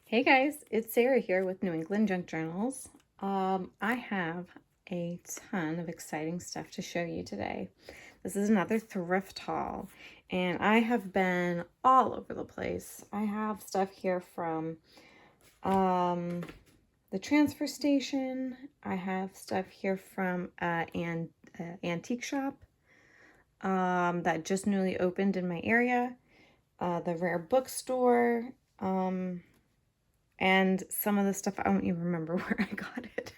Hey guys, it's Sarah here with New England Junk Journals. I have a ton of exciting stuff to show you today. This is another thrift haul, and I have been all over the place. I have stuff here from the transfer station. I have stuff here from an antique shop that just newly opened in my area, the Rare Bookstore, and some of the stuff, I don't even remember where I got it.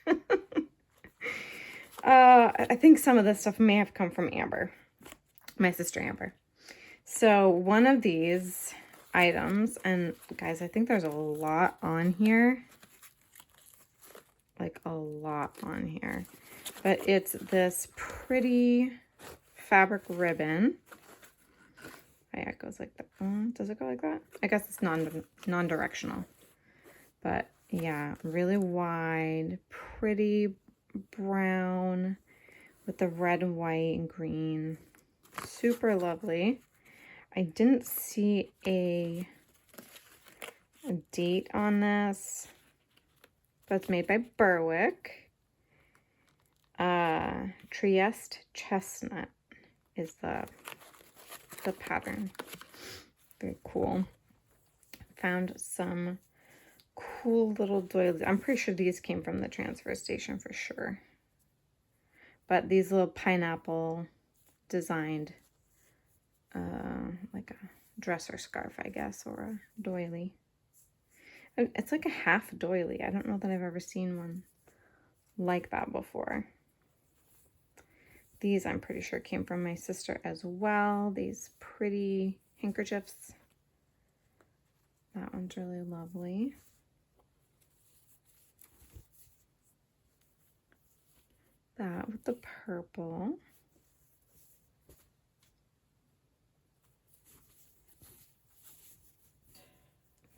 I think some of this stuff may have come from Amber, my sister Amber. So one of these items, and guys, I think there's a lot on here. Like a lot on here. But it's this pretty fabric ribbon. Yeah, it goes like that. Does it go like that? I guess it's non-directional. But yeah, really wide, pretty brown with the red and white and green. Super lovely. I didn't see a date on this, but it's made by Berwick. Trieste Chestnut is the pattern. Very cool. Found some cool little doilies. I'm pretty sure these came from the transfer station for sure. But these little pineapple designed, like a dresser scarf, I guess, or a doily. It's like a half doily. I don't know that I've ever seen one like that before. These I'm pretty sure came from my sister as well. These pretty handkerchiefs. That one's really lovely. That with the purple.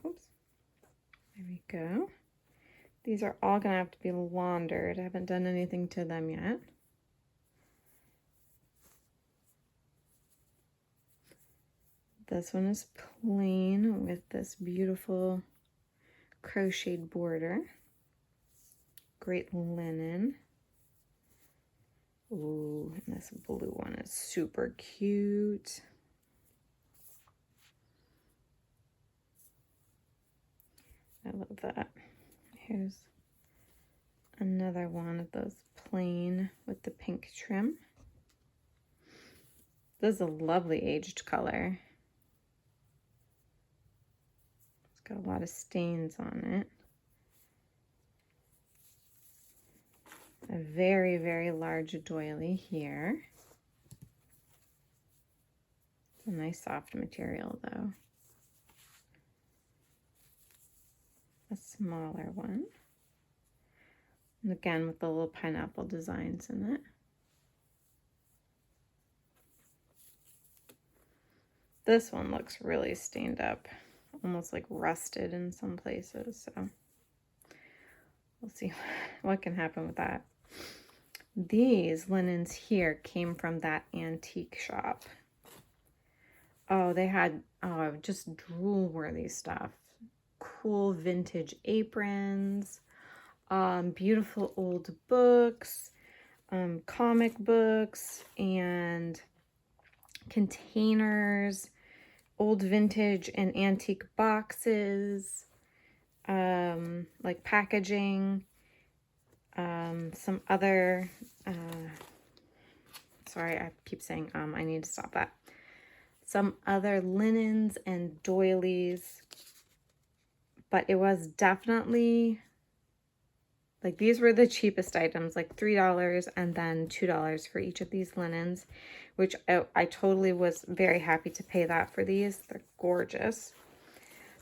Oops. There we go. These are all going to have to be laundered. I haven't done anything to them yet. This one is plain with this beautiful crocheted border. Great linen. Ooh, and this blue one is super cute. I love that. Here's another one of those plain with the pink trim. This is a lovely aged color. It's got a lot of stains on it. A very, very large doily here. It's a nice soft material though. A smaller one. And again with the little pineapple designs in it. This one looks really stained up, almost like rusted in some places, so we'll see what can happen with that. These linens here came from that antique shop. Oh, they had just drool-worthy stuff. Cool vintage aprons, beautiful old books, comic books, and containers, old vintage and antique boxes, like packaging, some other, sorry, I keep saying, I need to stop that. Some other linens and doilies, but it was definitely, like, these were the cheapest items, like $3 and then $2 for each of these linens, which I totally was very happy to pay that for these. They're gorgeous.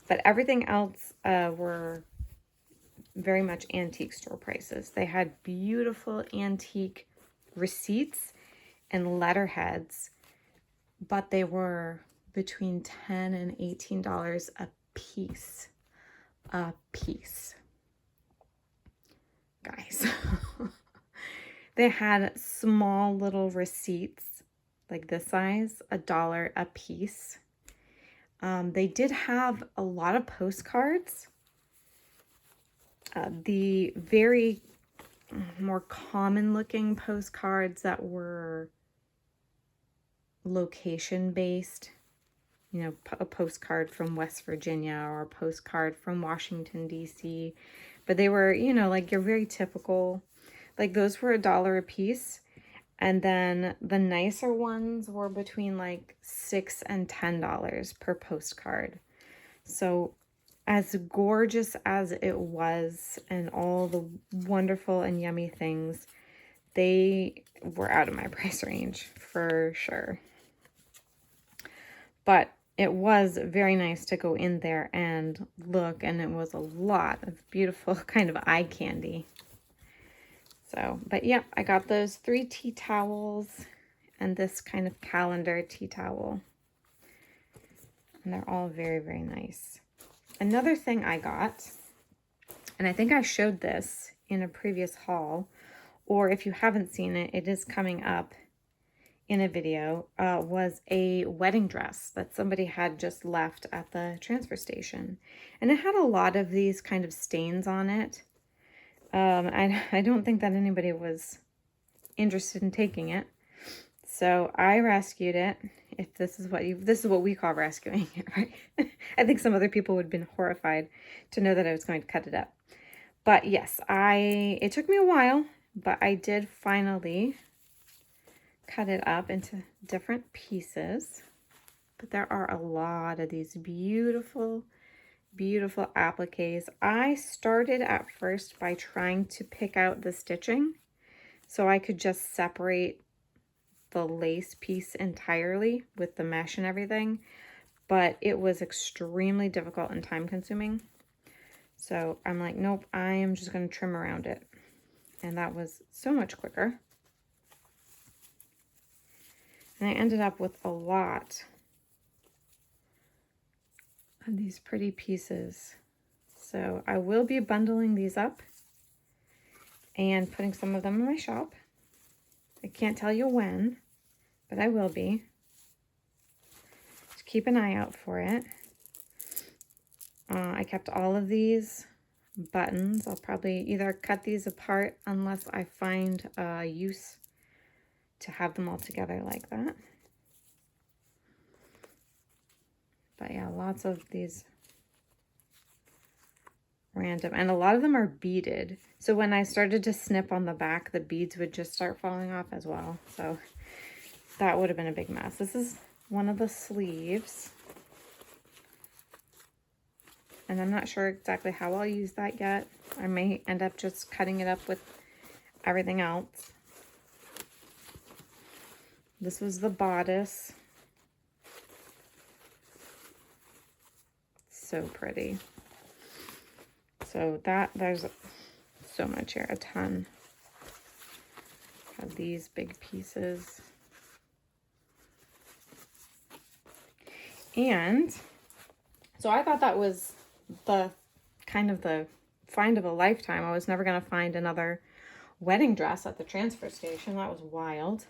But everything else were very much antique store prices. They had beautiful antique receipts and letterheads, but they were between $10 and $18 a piece. A piece. Guys. They had small little receipts, like this size, $1 a piece. They did have a lot of postcards. The very more common looking postcards that were location based, you know, a postcard from West Virginia or a postcard from Washington, D.C. But they were, you know, like your very typical, like those were $1 a piece. And then the nicer ones were between like $6 and $10 per postcard. So as gorgeous as it was and all the wonderful and yummy things, they were out of my price range for sure. But it was very nice to go in there and look, and it was a lot of beautiful kind of eye candy. So, but yeah, I got those 3 tea towels and this kind of calendar tea towel. And they're all very, very nice. Another thing I got, and I think I showed this in a previous haul, or if you haven't seen it, it is coming up in a video, was a wedding dress that somebody had just left at the transfer station. And it had a lot of these kind of stains on it. I don't think that anybody was interested in taking it. So I rescued it. If this is what we call rescuing it, right? I think some other people would have been horrified to know that I was going to cut it up. But yes, it took me a while, but I did finally cut it up into different pieces. But there are a lot of these beautiful, beautiful appliques. I started at first by trying to pick out the stitching so I could just separate the lace piece entirely with the mesh and everything, but it was extremely difficult and time consuming. So I'm like, nope, I am just going to trim around it. And that was so much quicker. And I ended up with a lot of these pretty pieces. So I will be bundling these up and putting some of them in my shop. I can't tell you when, but I will be. Just keep an eye out for it. I kept all of these buttons. I'll probably either cut these apart unless I find a use to have them all together like that. But yeah, lots of these random, and a lot of them are beaded. So when I started to snip on the back, the beads would just start falling off as well. So that would have been a big mess. This is one of the sleeves. And I'm not sure exactly how I'll use that yet. I may end up just cutting it up with everything else. This was the bodice. So pretty. So there's so much here, a ton. Have these big pieces. And so I thought that was the kind of the find of a lifetime. I was never going to find another wedding dress at the transfer station. That was wild.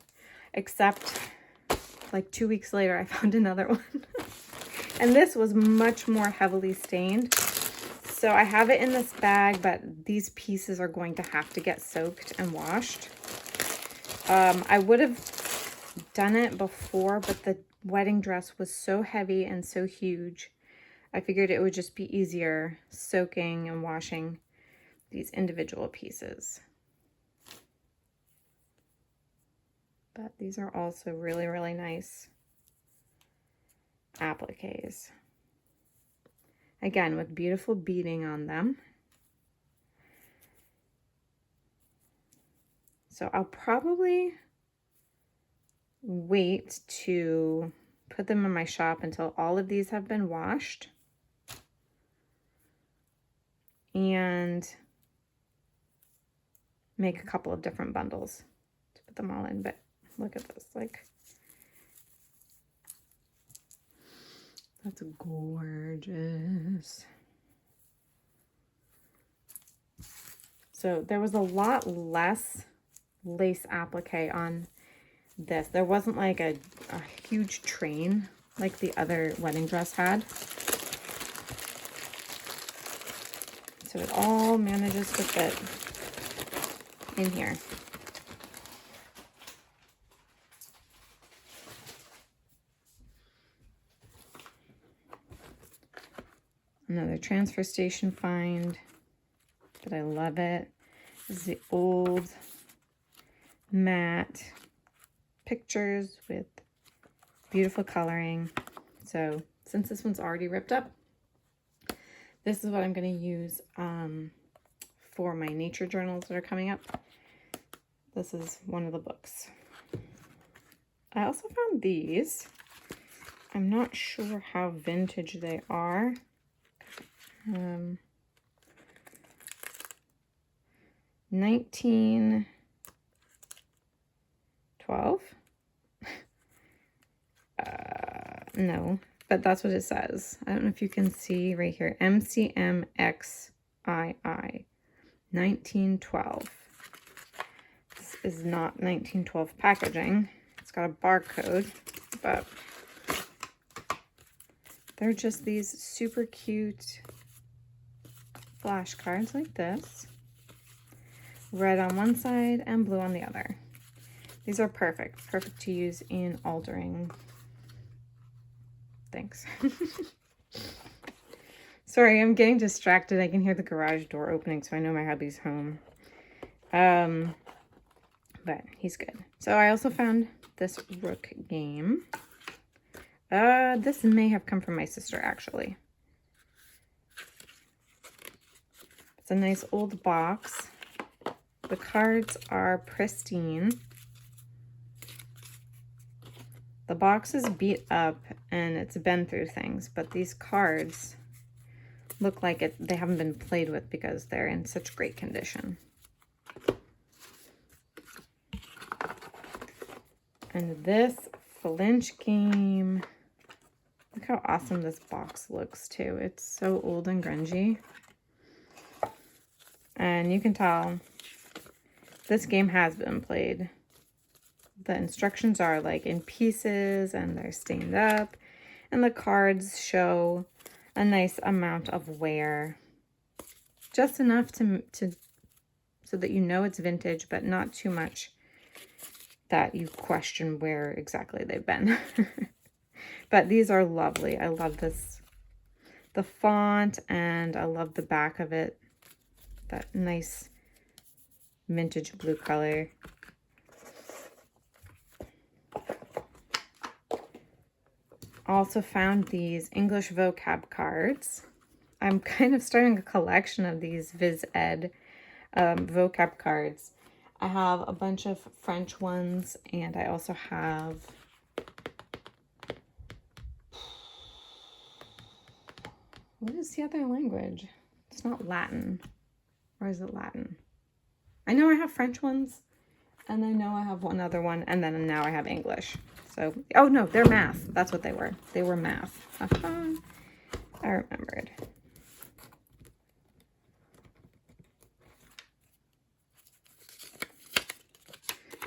Except like 2 weeks later, I found another one. And this was much more heavily stained. So I have it in this bag, but these pieces are going to have to get soaked and washed. I would have done it before, but the wedding dress was so heavy and so huge. I figured it would just be easier soaking and washing these individual pieces. But these are also really, really nice appliques. Again, with beautiful beading on them. So I'll probably wait to put them in my shop until all of these have been washed. And make a couple of different bundles to put them all in. But look at this, like, that's gorgeous. So there was a lot less lace applique on this. There wasn't like a huge train like the other wedding dress had. So it all manages to fit in here. Another transfer station find, but I love it. This is the old matte pictures with beautiful coloring. So since this one's already ripped up, this is what I'm going to use for my nature journals that are coming up. This is one of the books. I also found these. I'm not sure how vintage they are. 1912? No, but that's what it says. I don't know if you can see right here. MCMXII, 1912. This is not 1912 packaging. It's got a barcode, but they're just these super cute flashcards like this. Red on one side and blue on the other. These are perfect to use in altering things. Sorry, I'm getting distracted. I can hear the garage door opening, so I know my hubby's home. But he's good. So I also found this rook game. This may have come from my sister, actually. It's a nice old box. The cards are pristine. The box is beat up and it's been through things, but these cards look like they haven't been played with because they're in such great condition. And this flinch game, look how awesome this box looks too. It's so old and grungy. And you can tell this game has been played. The instructions are like in pieces and they're stained up. And the cards show a nice amount of wear. Just enough to so that you know it's vintage, but not too much that you question where exactly they've been. But these are lovely. I love this, the font, and I love the back of it. That nice vintage blue color. Also found these English vocab cards. I'm kind of starting a collection of these Viz Ed vocab cards. I have a bunch of French ones, and I also have what is the other language? It's not Latin. Or is it Latin? I know I have French ones, and I know I have one other one, and then now I have English. So, oh no, they're math. That's what they were. They were math. I remembered.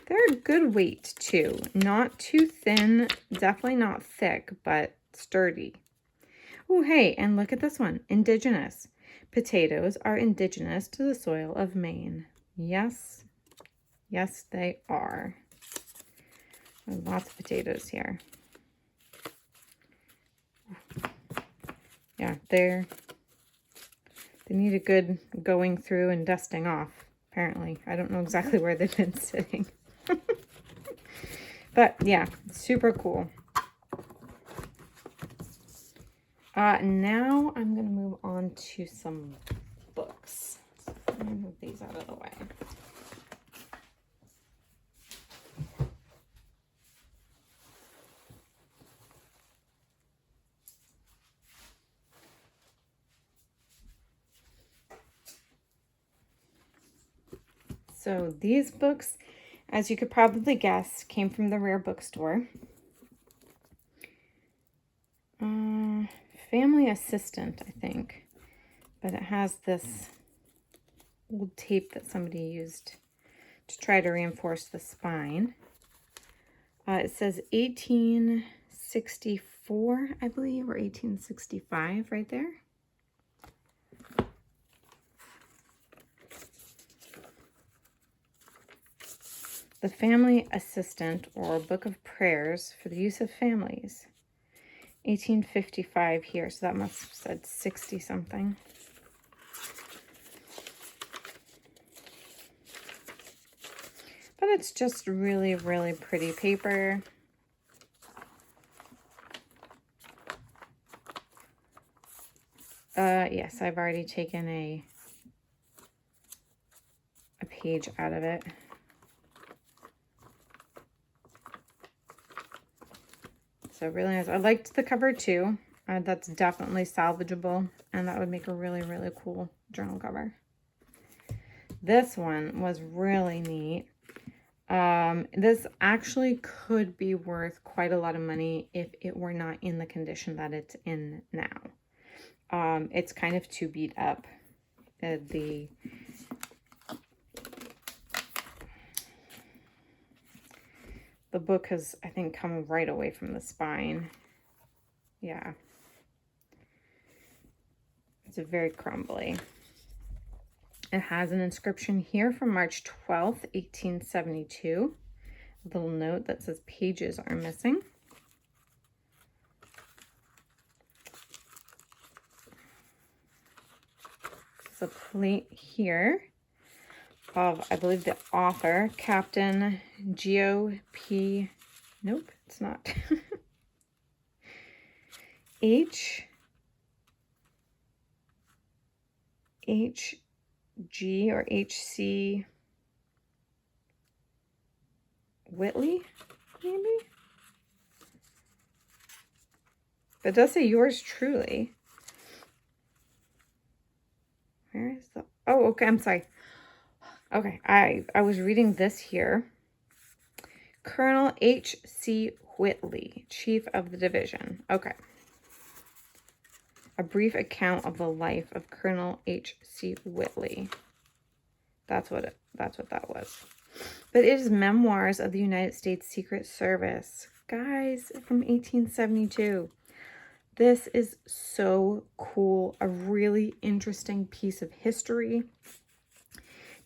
They're a good weight too. Not too thin, definitely not thick, but sturdy. Oh, hey, and look at this one. Indigenous. Potatoes are indigenous to the soil of Maine. Yes. Yes, they are. There's lots of potatoes here. Yeah, they need a good going through and dusting off, apparently. I don't know exactly where they've been sitting. But yeah, super cool. Now I'm going to move on to some books. So let me move these out of the way. So these books, as you could probably guess, came from the Rare Bookstore. Family Assistant, I think. But it has this old tape that somebody used to try to reinforce the spine. It says 1864, I believe, or 1865 right there. The Family Assistant, or Book of Prayers for the Use of Families. 1855 here, so that must have said 60 something. But it's just really, really pretty paper. Yes, I've already taken a page out of it. So really nice. I liked the cover too. That's definitely salvageable, and that would make a really, really cool journal cover. This one was really neat. This actually could be worth quite a lot of money if it were not in the condition that it's in now. It's kind of too beat up. The book has, I think, come right away from the spine. Yeah. It's very crumbly. It has an inscription here from March 12th, 1872. A little note that says pages are missing. There's a plate here of, I believe, the author, Captain G.O.P. Nope, it's not. H.G. or H.C. Whitley, maybe? It does say yours truly. Where is the... Oh, okay, I'm sorry. Okay, I was reading this here. Colonel H.C. Whitley, Chief of the Division. Okay. A brief account of the life of Colonel H.C. Whitley. That's what that was. But it is Memoirs of the United States Secret Service. Guys, from 1872. This is so cool. A really interesting piece of history.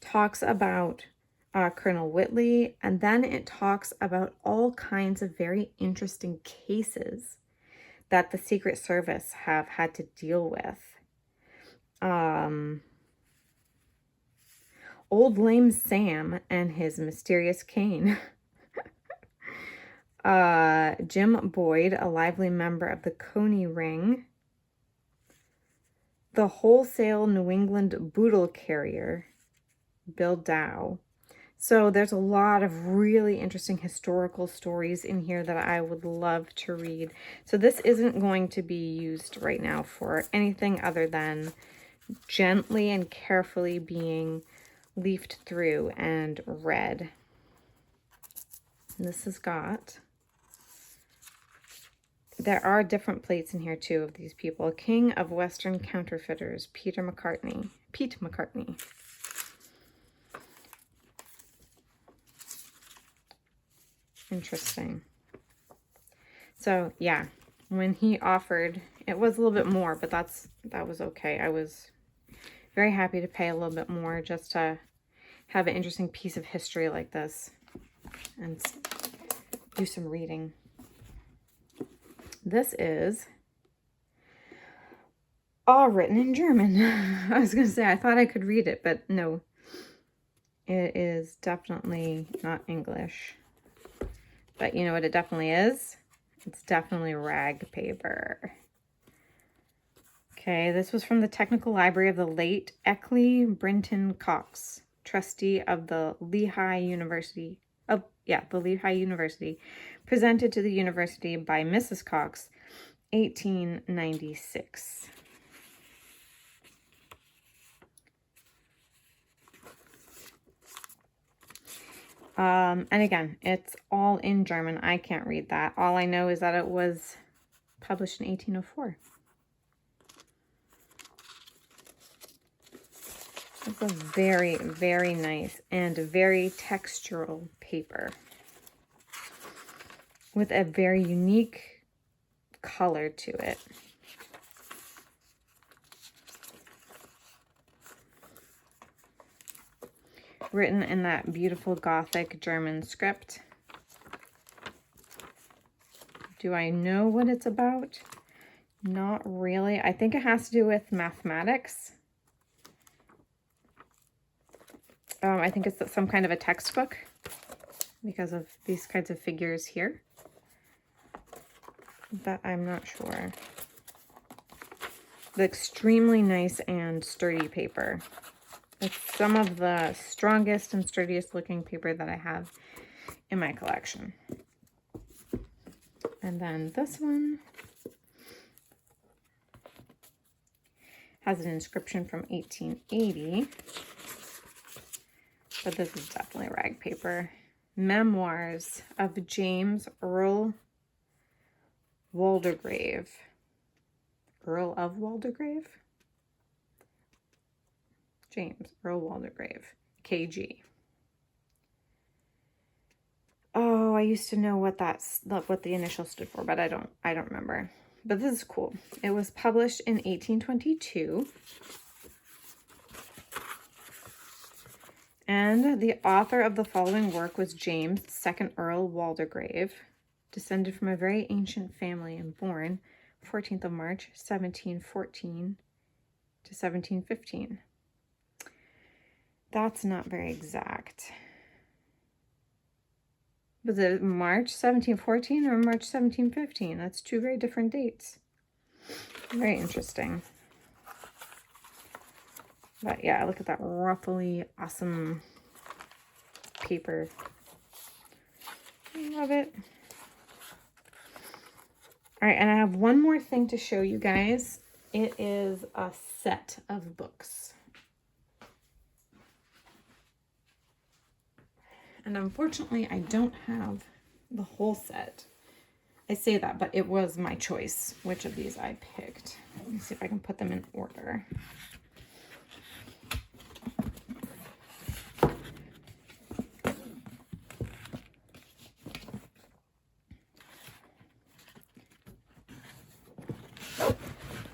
Talks about Colonel Whitley, and then it talks about all kinds of very interesting cases that the Secret Service have had to deal with. Old Lame Sam and his mysterious cane. Jim Boyd, a lively member of the Coney Ring. The wholesale New England boodle carrier, Bill Dow. So there's a lot of really interesting historical stories in here that I would love to read. So this isn't going to be used right now for anything other than gently and carefully being leafed through and read. And this has got... There are different plates in here too of these people. King of Western Counterfeiters, Pete McCartney. Interesting. So yeah, when he offered, it was a little bit more, but that was okay. I was very happy to pay a little bit more just to have an interesting piece of history like this and do some reading. This is all written in German. I was going to say, I thought I could read it, but no. It is definitely not English. But you know what it definitely is? It's definitely rag paper. Okay, this was from the Technical Library of the late Eckley Brinton Cox, trustee of the Lehigh University. The Lehigh University, presented to the university by Mrs. Cox, 1896. And again, it's all in German. I can't read that. All I know is that it was published in 1804. It's a very, very nice and very textural paper with a very unique color to it. written in that beautiful Gothic German script. Do I know what it's about? Not really. I think it has to do with mathematics. I think it's some kind of a textbook because of these kinds of figures here. But I'm not sure. The extremely nice and sturdy paper. It's some of the strongest and sturdiest looking paper that I have in my collection. And then this one has an inscription from 1880. But this is definitely rag paper. Memoirs of James Earl Waldegrave. Earl of Waldegrave? James Earl Waldegrave, KG. Oh, I used to know what the initials stood for, but I don't remember. But this is cool. It was published in 1822. And the author of the following work was James, 2nd Earl Waldegrave, descended from a very ancient family and born 14th of March, 1714 to 1715. That's not very exact. Was it March 1714 or March 1715? That's two very different dates. Very interesting. But yeah, look at that ruffly, awesome paper. I love it. All right, and I have one more thing to show you guys. It is a set of books. And unfortunately, I don't have the whole set. I say that, but it was my choice which of these I picked. Let me see if I can put them in order.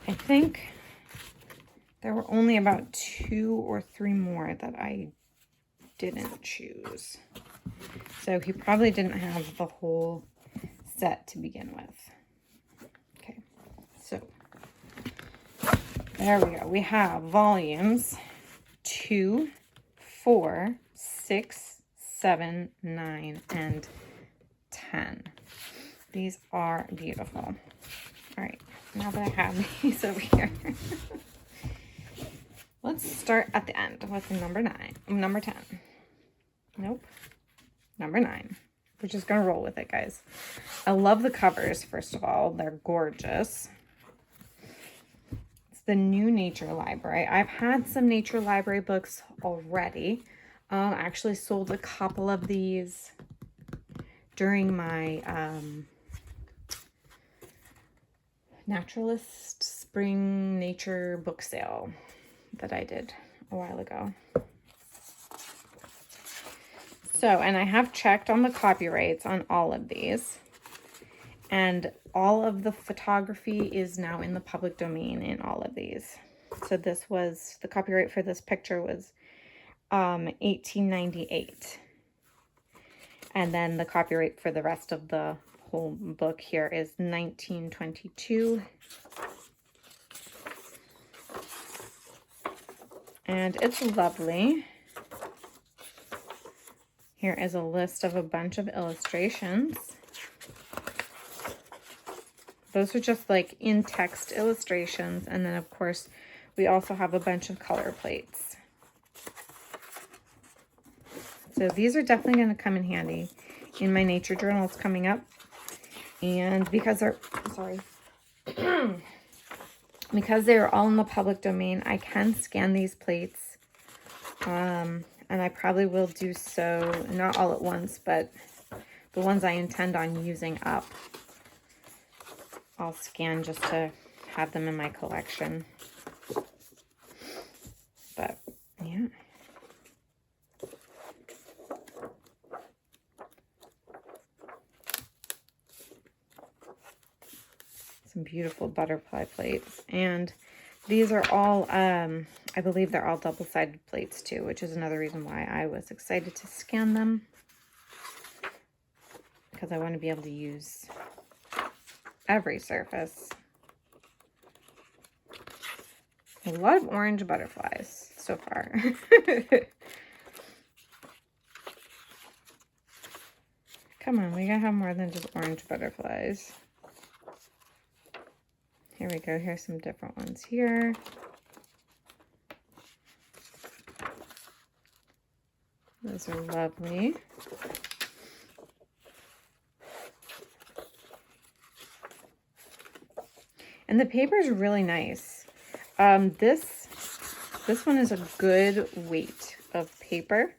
I think there were only about 2 or 3 more that I didn't choose. So he probably didn't have the whole set to begin with. Okay, so there we go. We have volumes 2, 4, 6, 7, 9, and 10. These are beautiful. All right, now that I have these over here, let's start at the end with number 10. Nope. Number 9. We're just going to roll with it, guys. I love the covers, first of all. They're gorgeous. It's the New Nature Library. I've had some Nature Library books already. I actually sold a couple of these during my Naturalist Spring Nature book sale that I did a while ago. So, and I have checked on the copyrights on all of these, and all of the photography is now in the public domain in all of these. So this was, the copyright for this picture was 1898. And then the copyright for the rest of the whole book here is 1922. And it's lovely. Here is a list of a bunch of illustrations. Those are just like in-text illustrations. And then, of course, we also have a bunch of color plates. So these are definitely going to come in handy in my nature journals coming up. And because they're, because they're all in the public domain, I can scan these plates. And I probably will do so, not all at once, but the ones I intend on using up, I'll scan just to have them in my collection. But, yeah. Some beautiful butterfly plates. And These are all, I believe they're all double-sided plates too, which is another reason why I was excited to scan them, because I want to be able to use every surface. A lot of orange butterflies so far. Come on, we gotta have more than just orange butterflies. Here we go. Here's some different ones here. Those are lovely. And the paper is really nice. This one is a good weight of paper.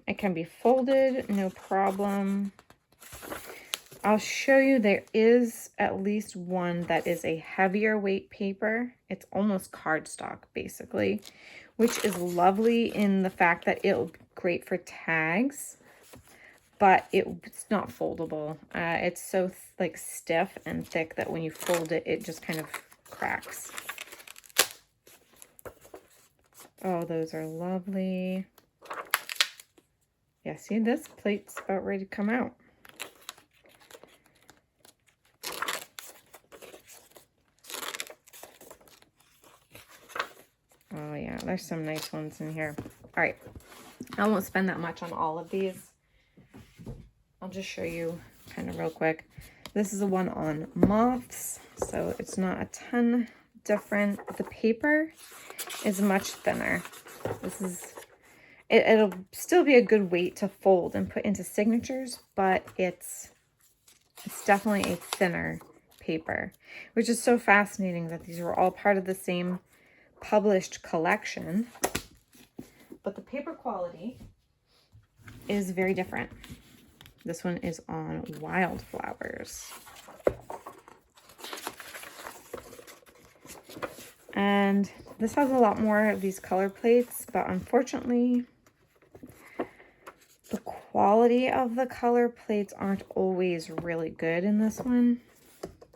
It can be folded, no problem. I'll show you, there is at least one that is a heavier weight paper. It's almost cardstock, basically, which is lovely in the fact that it'll be great for tags, but it's not foldable. It's so like stiff and thick that when you fold it, it just kind of cracks. Oh, those are lovely. Yeah, see, this plate's about ready to come out. Oh yeah, there's some nice ones in here. All right, I won't spend that much on all of these. I'll just show you kind of real quick. This is the one on moths, so it's not a ton different. The paper is much thinner. This is, it'll still be a good weight to fold and put into signatures, but it's definitely a thinner paper, which is so fascinating that these were all part of the same published collection, but the paper quality is very different. This one is on wildflowers. And this has a lot more of these color plates, but unfortunately, the quality of the color plates aren't always really good in this one.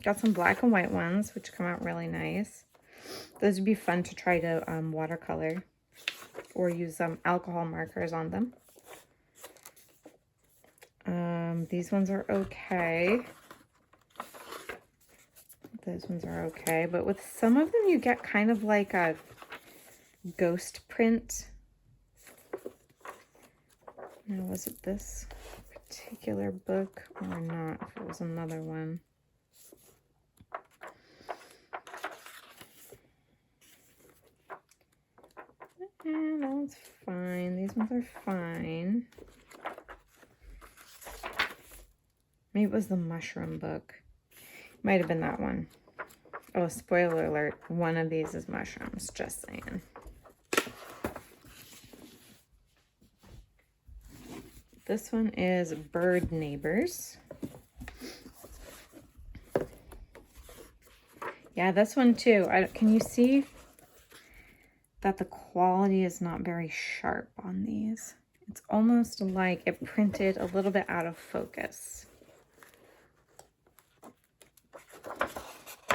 Got some black and white ones, which come out really nice. Those would be fun to try to watercolor or use some alcohol markers on them. These ones are okay. Those ones are okay, but with some of them you get kind of like a ghost print. Now, was it this particular book or not? If it was another one. And that one's fine. These ones are fine. Maybe it was the mushroom book. Might have been that one. Oh, spoiler alert. One of these is mushrooms. Just saying. This one is Bird Neighbors. Yeah, this one too. Can you see that the quality is not very sharp on these? It's almost like it printed a little bit out of focus.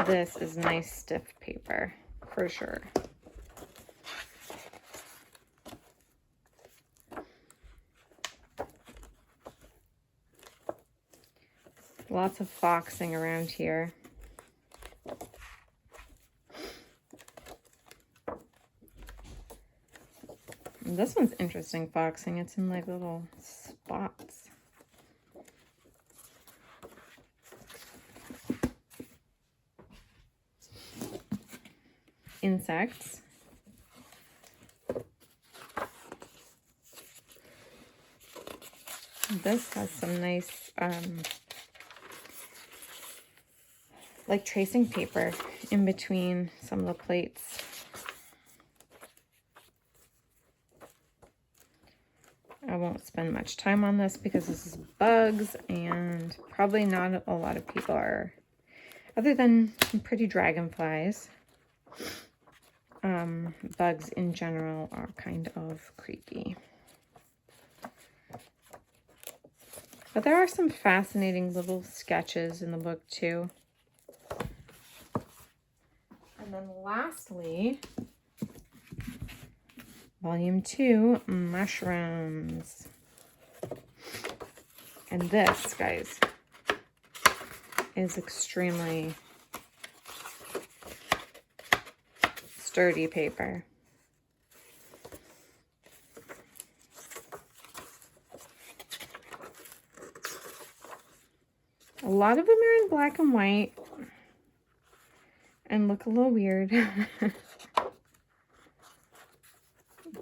This is nice stiff paper for sure. Lots of foxing around here. And this one's interesting foxing. It's in like little spots. Insects. This has some nice like tracing paper in between some of the plates. I won't spend much time on this because this is bugs and probably not a lot of people are, other than some pretty dragonflies. Bugs in general are kind of creepy. But there are some fascinating little sketches in the book too. then lastly, Volume 2, Mushrooms. And this, guys, is extremely sturdy paper. A lot of them are in black and white and look a little weird.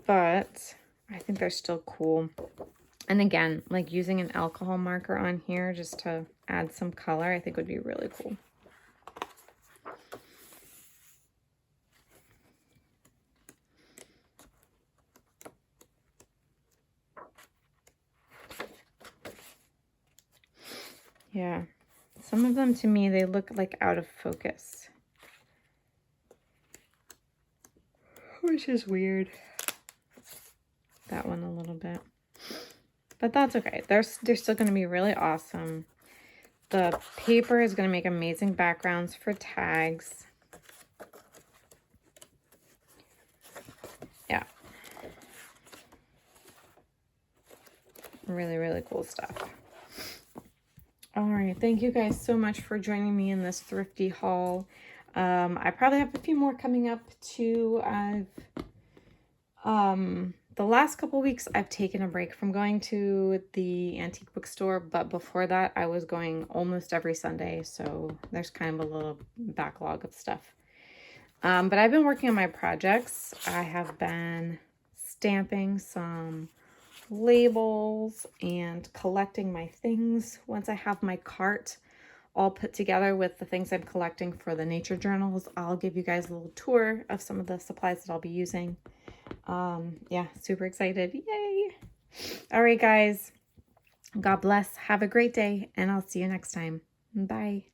But I think they're still cool. And again, like using an alcohol marker on here just to add some color, I think would be really cool. Yeah, some of them to me, they look like out of focus, which is weird. That one a little bit, but that's okay. They're still going to be really awesome. The paper is going to make amazing backgrounds for tags. Yeah. Really, really cool stuff. All right. Thank you guys so much for joining me in this thrifty haul. I probably have a few more coming up too. The last couple weeks I've taken a break from going to the antique bookstore, but before that I was going almost every Sunday, so there's kind of a little backlog of stuff. But I've been working on my projects. I have been stamping some labels and collecting my things. Once I have my cart all put together with the things I'm collecting for the nature journals, I'll give you guys a little tour of some of the supplies that I'll be using. Yeah, super excited. Yay. All right, guys. God bless. Have a great day, and I'll see you next time. Bye.